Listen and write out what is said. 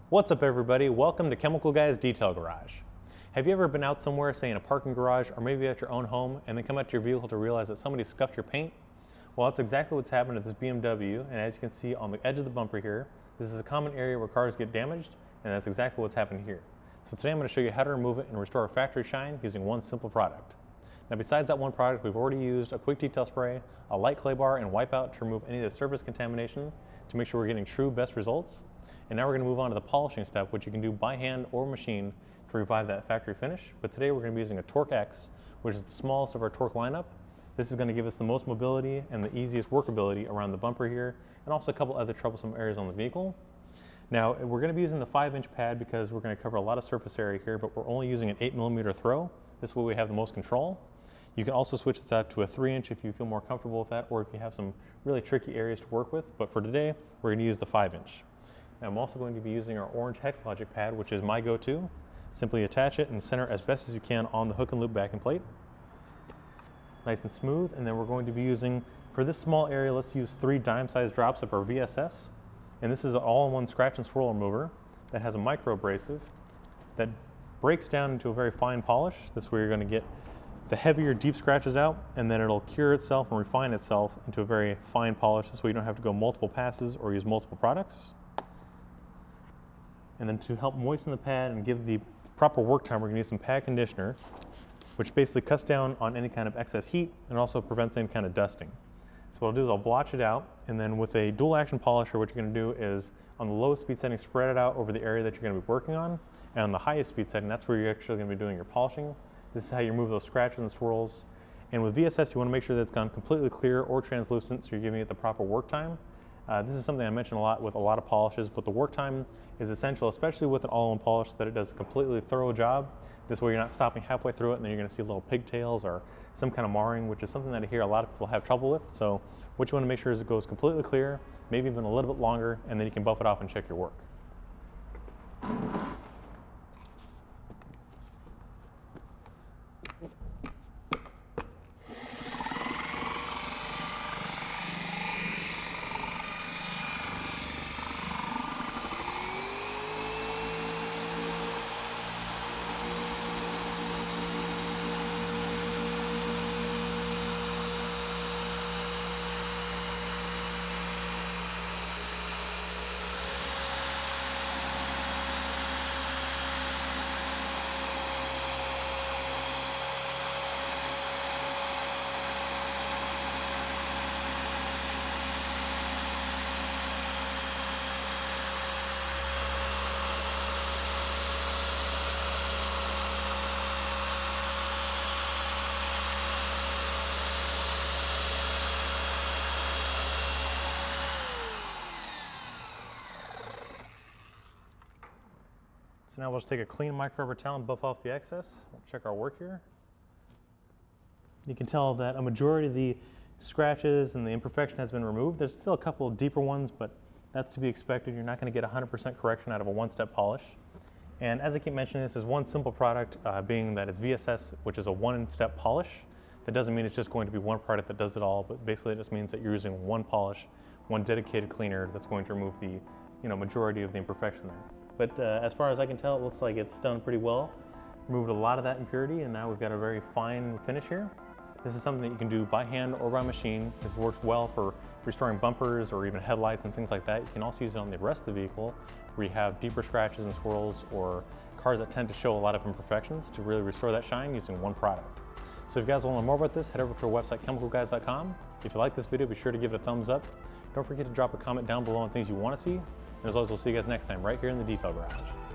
What's up everybody? Welcome to Chemical Guy's Detail Garage. Have you ever been out somewhere, say in a parking garage or maybe at your own home, and then come out to your vehicle to realize that somebody scuffed your paint? Well, that's exactly what's happened to this BMW, and as you can see on the edge of the bumper here, this is a common area where cars get damaged, and that's exactly what's happened here. So today I'm going to show you how to remove it and restore a factory shine using one simple product. Now besides that one product, we've already used a quick detail spray, a light clay bar, and wipeout to remove any of the surface contamination to make sure we're getting true best results. And now we're going to move on to the polishing step, which you can do by hand or machine to revive that factory finish. But today we're going to be using a TORQX, which is the smallest of our torque lineup. This is going to give us the most mobility and the easiest workability around the bumper here, and also a couple other troublesome areas on the vehicle. Now we're going to be using the 5-inch pad because we're going to cover a lot of surface area here, but we're only using an 8mm throw. This way we have the most control. You can also switch this out to a 3-inch if you feel more comfortable with that, or if you have some really tricky areas to work with. But for today, we're going to use the 5-inch. Now I'm also going to be using our orange hex logic pad, which is my go-to. Simply attach it and center as best as you can on the hook and loop backing plate. Nice and smooth. And then we're going to be using, for this small area, let's use 3 dime-sized drops of our VSS. And this is an all-in-one scratch and swirl remover that has a micro abrasive that breaks down into a very fine polish. This way you're going to get the heavier deep scratches out, and then it'll cure itself and refine itself into a very fine polish. This way you don't have to go multiple passes or use multiple products. And then to help moisten the pad and give the proper work time, we're going to use some pad conditioner, which basically cuts down on any kind of excess heat and also prevents any kind of dusting. So what I'll do is I'll blotch it out, and then with a dual action polisher, what you're going to do is on the lowest speed setting, spread it out over the area that you're going to be working on, and on the highest speed setting, that's where you're actually going to be doing your polishing. This is how you remove those scratches and swirls. And with VSS, you want to make sure that it's gone completely clear or translucent, so you're giving it the proper work time. This is something I mention a lot with a lot of polishes, but the work time is essential, especially with an all-in polish, that it does a completely thorough job. This way you're not stopping halfway through it and then you're going to see little pigtails or some kind of marring, which is something that I hear a lot of people have trouble with. So what you want to make sure is it goes completely clear, maybe even a little bit longer, and then you can buff it off and check your work. So now we'll just take a clean microfiber towel and buff off the excess. We'll check our work here. You can tell that a majority of the scratches and the imperfection has been removed. There's still a couple of deeper ones, but that's to be expected. You're not going to get 100% correction out of a one-step polish. And as I keep mentioning, this is one simple product, being that it's VSS, which is a one-step polish. That doesn't mean it's just going to be one product that does it all, but basically it just means that you're using one polish, one dedicated cleaner that's going to remove the majority of the imperfection there. But as far as I can tell, it looks like it's done pretty well. Removed a lot of that impurity, and now we've got a very fine finish here. This is something that you can do by hand or by machine. This works well for restoring bumpers or even headlights and things like that. You can also use it on the rest of the vehicle where you have deeper scratches and swirls or cars that tend to show a lot of imperfections to really restore that shine using one product. So if you guys want to learn more about this, head over to our website, chemicalguys.com. If you like this video, be sure to give it a thumbs up. Don't forget to drop a comment down below on things you want to see. And as always, we'll see you guys next time right here in the Detail Garage.